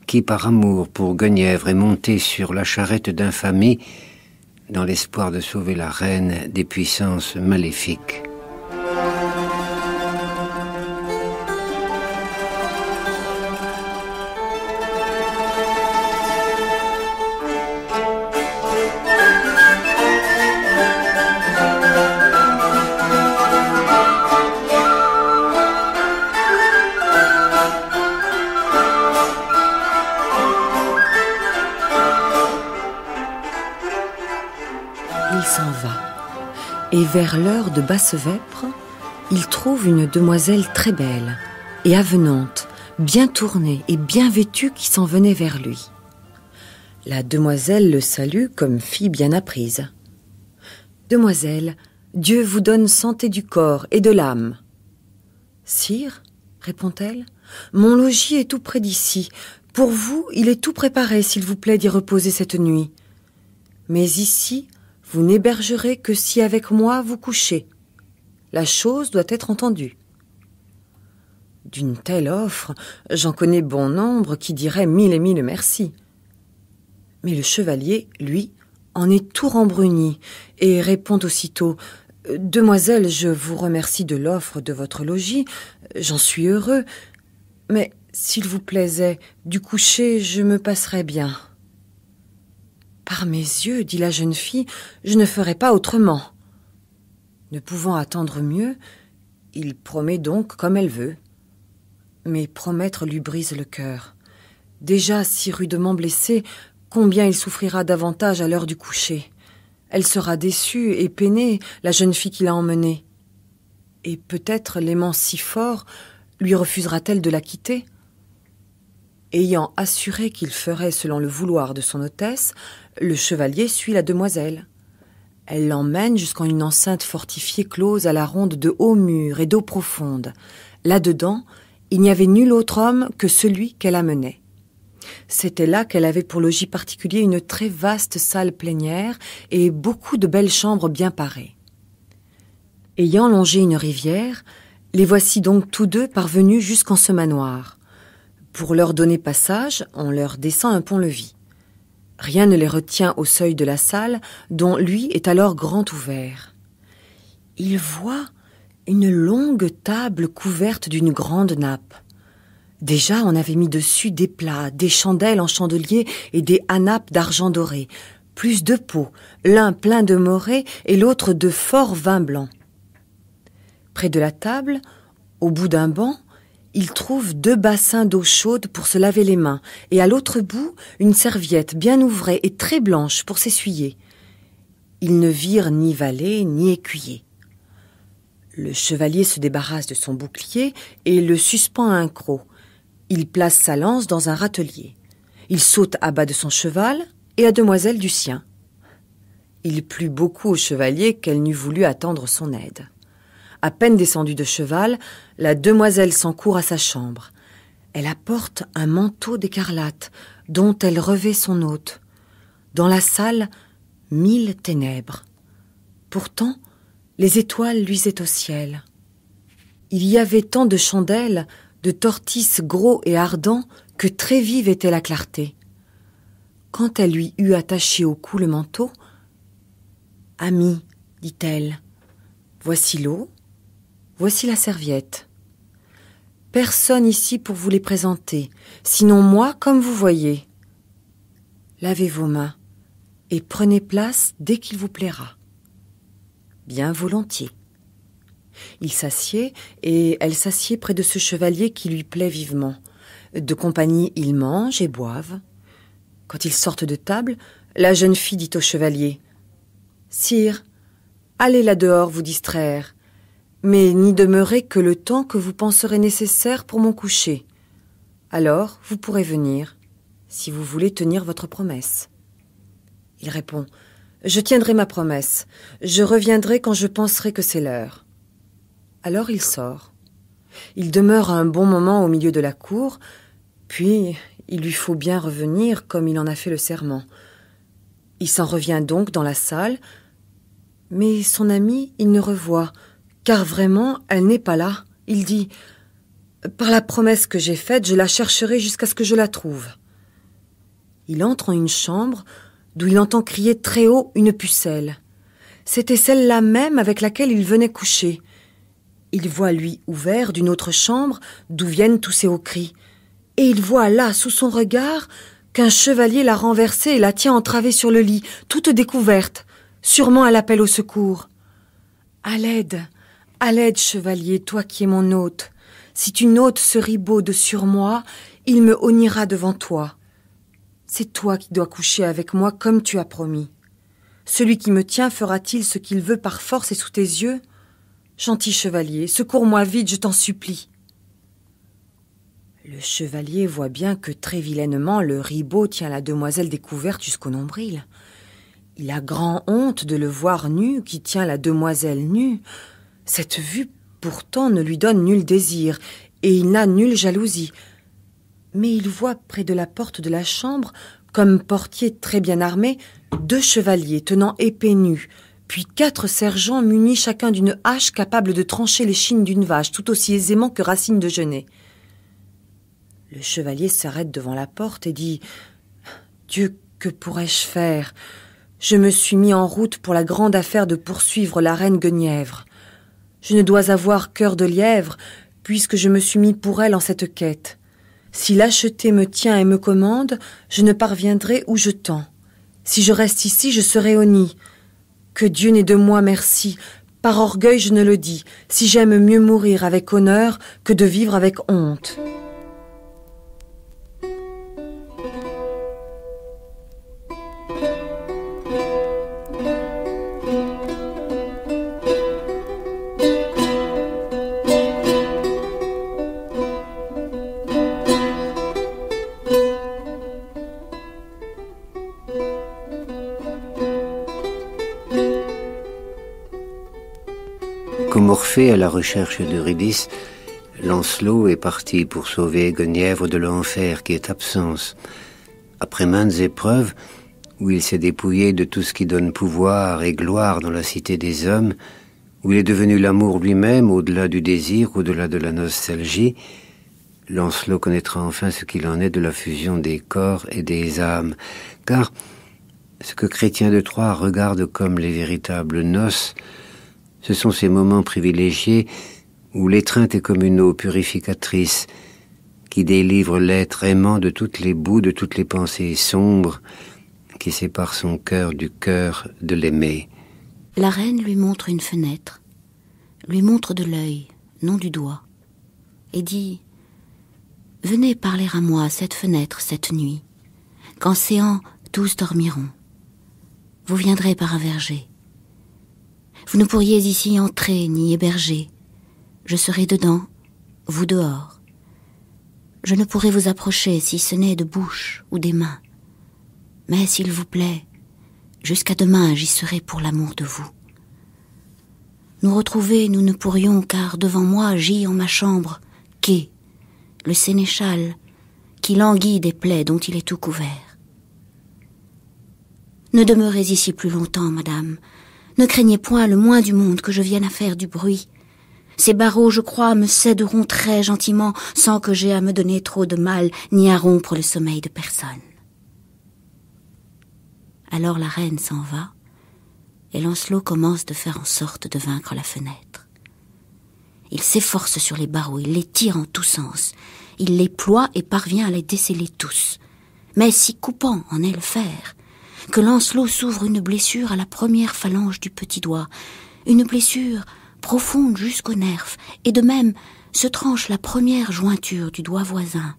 qui par amour pour Guenièvre est monté sur la charrette d'infamie dans l'espoir de sauver la reine des puissances maléfiques. s'en va. Et vers l'heure de basse vêpres, il trouve une demoiselle très belle et avenante, bien tournée et bien vêtue qui s'en venait vers lui. La demoiselle le salue comme fille bien apprise. « Demoiselle, Dieu vous donne santé du corps et de l'âme. »« Sire, répond-elle, mon logis est tout près d'ici. Pour vous, il est tout préparé s'il vous plaît d'y reposer cette nuit. Mais ici, vous n'hébergerez que si avec moi vous couchez. La chose doit être entendue. » D'une telle offre, j'en connais bon nombre qui diraient 1000 et 1000 merci. Mais le chevalier, lui, en est tout rembruni et répond aussitôt « Demoiselle, je vous remercie de l'offre de votre logis, j'en suis heureux, mais s'il vous plaisait, du coucher, je me passerais bien. » « Par mes yeux, dit la jeune fille, je ne ferai pas autrement. » Ne pouvant attendre mieux, il promet donc comme elle veut. Mais promettre lui brise le cœur. Déjà si rudement blessée, combien il souffrira davantage à l'heure du coucher. Elle sera déçue et peinée, la jeune fille qui l'a emmenée. Et peut-être, l'aimant si fort, lui refusera-t-elle de la quitter ? Ayant assuré qu'il ferait selon le vouloir de son hôtesse, le chevalier suit la demoiselle. Elle l'emmène jusqu'en une enceinte fortifiée close à la ronde de hauts murs et d'eau profonde. Là-dedans, il n'y avait nul autre homme que celui qu'elle amenait. C'était là qu'elle avait pour logis particulier une très vaste salle plénière et beaucoup de belles chambres bien parées. Ayant longé une rivière, les voici donc tous deux parvenus jusqu'en ce manoir. Pour leur donner passage, on leur descend un pont-levis. Rien ne les retient au seuil de la salle, dont lui est alors grand ouvert. Ils voient une longue table couverte d'une grande nappe. Déjà, on avait mis dessus des plats, des chandelles en chandelier et des hanapes d'argent doré, plus de pots, l'un plein de morée et l'autre de fort vin blanc. Près de la table, au bout d'un banc, ils trouvent 2 bassins d'eau chaude pour se laver les mains, et à l'autre bout, une serviette bien ouvrée et très blanche pour s'essuyer. Ils ne virent ni valet ni écuyer. Le chevalier se débarrasse de son bouclier et le suspend à un croc. Il place sa lance dans un râtelier. Il saute à bas de son cheval et la demoiselle du sien. Il plut beaucoup au chevalier qu'elle n'eût voulu attendre son aide. À peine descendue de cheval, la demoiselle s'encourt à sa chambre. Elle apporte un manteau d'écarlate dont elle revêt son hôte. Dans la salle, 1000 ténèbres. Pourtant, les étoiles luisaient au ciel. Il y avait tant de chandelles, de tortis gros et ardents, que très vive était la clarté. Quand elle lui eut attaché au cou le manteau, « Ami, dit-elle, voici l'eau, voici la serviette. Personne ici pour vous les présenter, sinon moi comme vous voyez. Lavez vos mains et prenez place dès qu'il vous plaira. » Bien volontiers. Il s'assied et elle s'assied près de ce chevalier qui lui plaît vivement. De compagnie, ils mangent et boivent. Quand ils sortent de table, la jeune fille dit au chevalier « Sire, allez là dehors vous distraire, mais n'y demeurez que le temps que vous penserez nécessaire pour mon coucher. Alors vous pourrez venir, si vous voulez tenir votre promesse. » Il répond « Je tiendrai ma promesse. Je reviendrai quand je penserai que c'est l'heure. » Alors il sort. Il demeure un bon moment au milieu de la cour, puis il lui faut bien revenir comme il en a fait le serment. Il s'en revient donc dans la salle, mais son amie il ne revoit, car vraiment elle n'est pas là. Il dit « Par la promesse que j'ai faite, je la chercherai jusqu'à ce que je la trouve. » Il entre en une chambre d'où il entend crier très haut une pucelle. C'était celle-là même avec laquelle il venait coucher. Il voit lui ouvert d'une autre chambre d'où viennent tous ces hauts cris. Et il voit là, sous son regard, qu'un chevalier l'a renversée et la tient entravée sur le lit, toute découverte. Sûrement elle appelle au secours. « À l'aide, chevalier, toi qui es mon hôte. Si tu n'ôtes ce ribaude sur moi, il me honnira devant toi. C'est toi qui dois coucher avec moi comme tu as promis. Celui qui me tient fera-t-il ce qu'il veut par force et sous tes yeux? Gentil chevalier, secours-moi vite, je t'en supplie. » Le chevalier voit bien que très vilainement le ribaud tient la demoiselle découverte jusqu'au nombril. Il a grand honte de le voir nu qui tient la demoiselle nue. Cette vue pourtant ne lui donne nul désir, et il n'a nulle jalousie. Mais il voit près de la porte de la chambre, comme portiers très bien armés, 2 chevaliers tenant épées nues, puis 4 sergents munis chacun d'une hache capable de trancher l'échine d'une vache tout aussi aisément que Racine de Genêt. Le chevalier s'arrête devant la porte et dit « Dieu, que pourrais-je faire? Je me suis mis en route pour la grande affaire de poursuivre la reine Guenièvre. Je ne dois avoir cœur de lièvre, puisque je me suis mis pour elle en cette quête. Si l'acheté me tient et me commande, je ne parviendrai où je tends. Si je reste ici, je serai au nid. Que Dieu n'ait de moi merci. Par orgueil, je ne le dis, si j'aime mieux mourir avec honneur que de vivre avec honte. » Comme Orphée à la recherche d'Eurydice, Lancelot est parti pour sauver Guenièvre de l'enfer qui est absence. Après maintes épreuves, où il s'est dépouillé de tout ce qui donne pouvoir et gloire dans la cité des hommes, où il est devenu l'amour lui-même au-delà du désir, au-delà de la nostalgie, Lancelot connaîtra enfin ce qu'il en est de la fusion des corps et des âmes. Car ce que Chrétien de Troyes regarde comme les véritables noces, ce sont ces moments privilégiés où l'étreinte est comme une eau purificatrice qui délivre l'être aimant de toutes les boues, de toutes les pensées sombres qui séparent son cœur du cœur de l'aimer. La reine lui montre une fenêtre, lui montre de l'œil, non du doigt, et dit « Venez parler à moi à cette fenêtre cette nuit, qu'en séant tous dormiront. Vous viendrez par un verger. Vous ne pourriez ici entrer ni héberger. Je serai dedans, vous dehors. Je ne pourrai vous approcher si ce n'est de bouche ou des mains. Mais s'il vous plaît, jusqu'à demain j'y serai pour l'amour de vous. Nous retrouver nous ne pourrions, car devant moi gît en ma chambre Quai, le sénéchal, qui languit des plaies dont il est tout couvert. Ne demeurez ici plus longtemps, madame. Ne craignez point le moins du monde que je vienne à faire du bruit. Ces barreaux, je crois, me céderont très gentiment, sans que j'aie à me donner trop de mal, ni à rompre le sommeil de personne. » Alors la reine s'en va, et Lancelot commence de faire en sorte de vaincre la fenêtre. Il s'efforce sur les barreaux, il les tire en tous sens, il les ploie et parvient à les desceller tous. Mais si coupant en est le fer, que Lancelot s'ouvre une blessure à la première phalange du petit doigt, une blessure profonde jusqu'au nerf, et de même se tranche la première jointure du doigt voisin.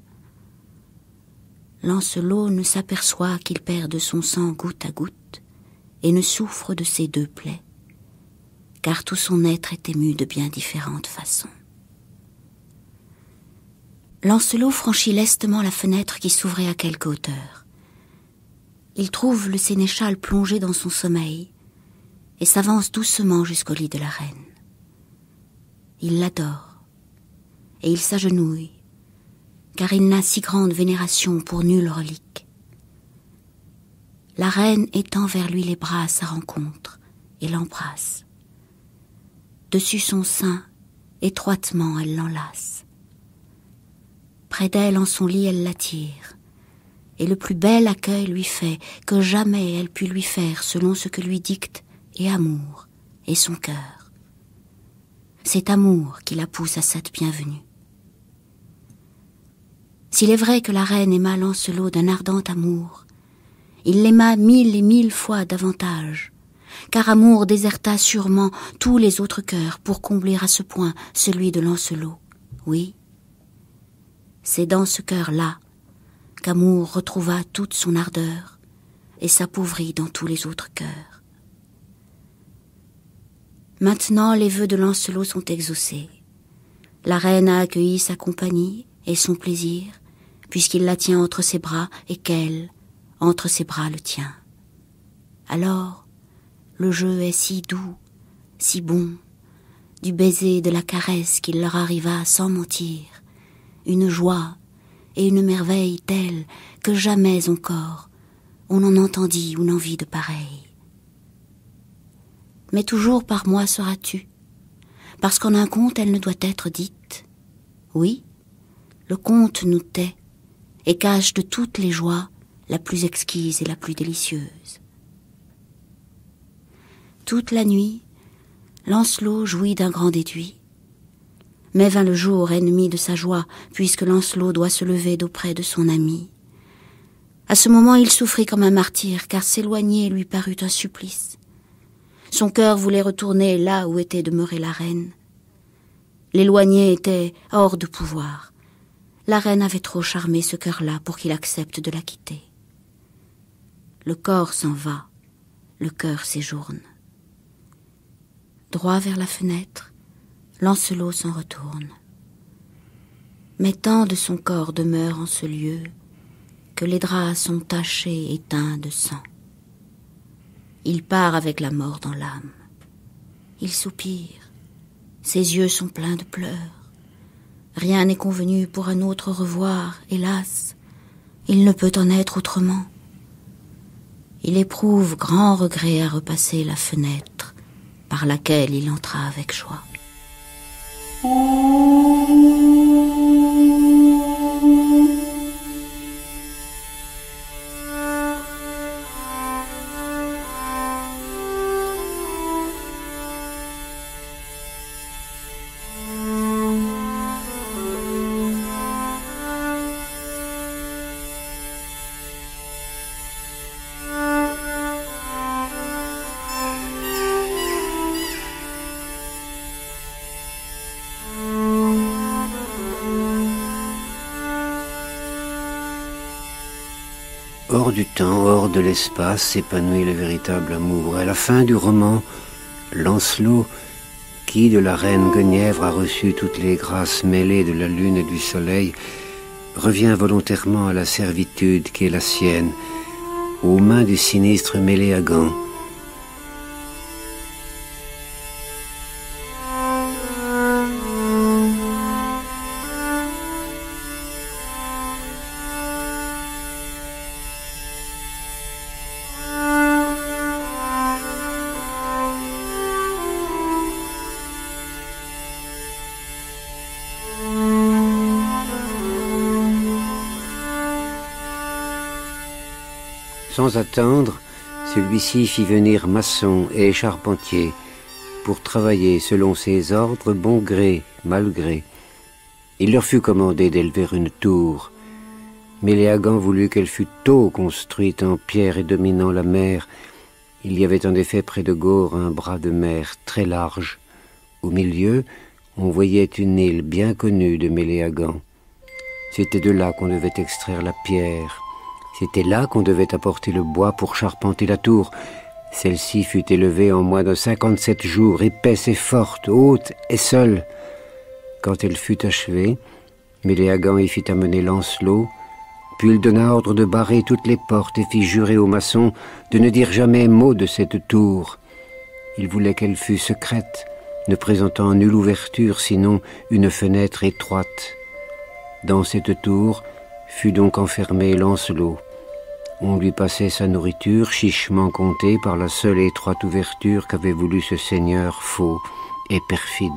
Lancelot ne s'aperçoit qu'il perd de son sang goutte à goutte, et ne souffre de ces 2 plaies, car tout son être est ému de bien différentes façons. Lancelot franchit lestement la fenêtre qui s'ouvrait à quelque hauteur. Il trouve le sénéchal plongé dans son sommeil et s'avance doucement jusqu'au lit de la reine. Il l'adore et il s'agenouille, car il n'a si grande vénération pour nulle relique. La reine étend vers lui les bras à sa rencontre et l'embrasse. Dessus son sein, étroitement, elle l'enlace. Près d'elle, en son lit, elle l'attire, et le plus bel accueil lui fait que jamais elle put lui faire selon ce que lui dicte et amour et son cœur. C'est amour qui la pousse à cette bienvenue. S'il est vrai que la reine aima Lancelot d'un ardent amour, il l'aima 1000 et 1000 fois davantage, car amour déserta sûrement tous les autres cœurs pour combler à ce point celui de Lancelot. Oui, c'est dans ce cœur-là qu'amour retrouva toute son ardeur et s'appauvrit dans tous les autres cœurs. Maintenant, les vœux de Lancelot sont exaucés. La reine a accueilli sa compagnie et son plaisir, puisqu'il la tient entre ses bras et qu'elle, entre ses bras, le tient. Alors, le jeu est si doux, si bon, du baiser, de la caresse qu'il leur arriva sans mentir, une joie et une merveille telle que jamais encore on n'en entendit ou n'en vit de pareil. Mais toujours par moi seras-tu, parce qu'en un conte elle ne doit être dite. Oui, le conte nous tait et cache de toutes les joies la plus exquise et la plus délicieuse. Toute la nuit, Lancelot jouit d'un grand étui. Mais vint le jour ennemi de sa joie, puisque Lancelot doit se lever d'auprès de son ami. À ce moment, il souffrit comme un martyr, car s'éloigner lui parut un supplice. Son cœur voulait retourner là où était demeurée la reine. L'éloigner était hors de pouvoir. La reine avait trop charmé ce cœur-là pour qu'il accepte de la quitter. Le corps s'en va, le cœur séjourne. Droit vers la fenêtre, Lancelot s'en retourne. Mais tant de son corps demeure en ce lieu que les draps sont tachés et teints de sang. Il part avec la mort dans l'âme. Il soupire, ses yeux sont pleins de pleurs. Rien n'est convenu pour un autre revoir, hélas, il ne peut en être autrement. Il éprouve grand regret à repasser la fenêtre par laquelle il entra avec joie. Hors du temps, hors de l'espace, s'épanouit le véritable amour. À la fin du roman, Lancelot, qui de la reine Guenièvre a reçu toutes les grâces mêlées de la lune et du soleil, revient volontairement à la servitude qui est la sienne, aux mains du sinistre Méléagant. Sans attendre, celui-ci fit venir maçons et charpentiers pour travailler selon ses ordres, bon gré, mal gré. Il leur fut commandé d'élever une tour. Méléagant voulut qu'elle fût tôt construite en pierre et dominant la mer. Il y avait en effet près de Gore un bras de mer très large. Au milieu, on voyait une île bien connue de Méléagant. C'était de là qu'on devait extraire la pierre. C'était là qu'on devait apporter le bois pour charpenter la tour. Celle-ci fut élevée en moins de 57 jours, épaisse et forte, haute et seule. Quand elle fut achevée, Méléagant y fit amener Lancelot, puis il donna ordre de barrer toutes les portes et fit jurer aux maçons de ne dire jamais mot de cette tour. Il voulait qu'elle fût secrète, ne présentant nulle ouverture sinon une fenêtre étroite. Dans cette tour fut donc enfermé Lancelot. On lui passait sa nourriture, chichement comptée par la seule étroite ouverture qu'avait voulu ce seigneur faux et perfide.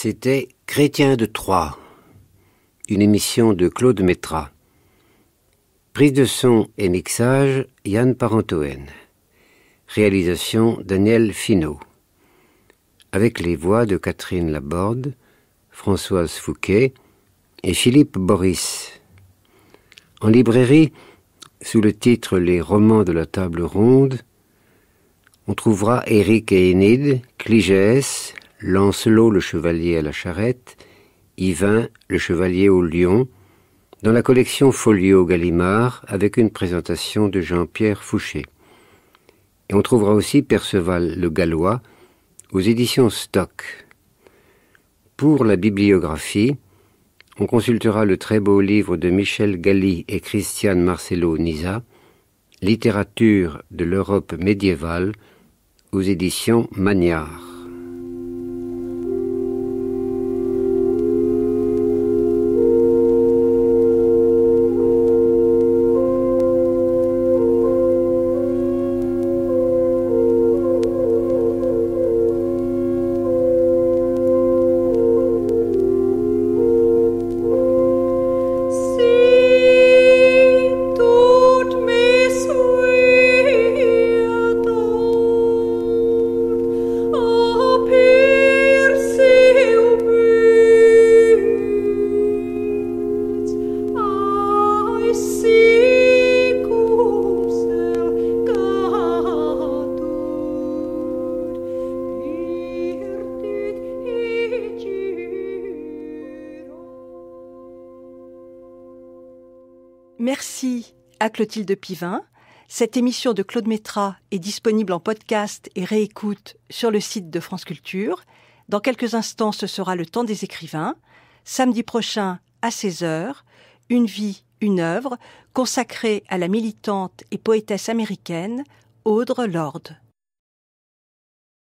C'était Chrétien de Troyes, une émission de Claude Métras. Prise de son et mixage, Yann Parentoen. Réalisation, Daniel Finot. Avec les voix de Catherine Laborde, Françoise Fouquet et Philippe Boris. En librairie, sous le titre « Les romans de la table ronde », on trouvera Éric et Énide, Cligès, Lancelot le chevalier à la charrette, Yvain le chevalier au lion, dans la collection Folio Gallimard avec une présentation de Jean-Pierre Fouché. Et on trouvera aussi Perceval le Gallois aux éditions Stock. Pour la bibliographie, on consultera le très beau livre de Michel Galli et Christiane Marcelo Nisa, Littérature de l'Europe médiévale, aux éditions Magnard. Merci à Clotilde Pivin. Cette émission de Claude Métras est disponible en podcast et réécoute sur le site de France Culture. Dans quelques instants, ce sera le temps des écrivains. Samedi prochain, à 16h, Une vie, une œuvre, consacrée à la militante et poétesse américaine Audre Lorde.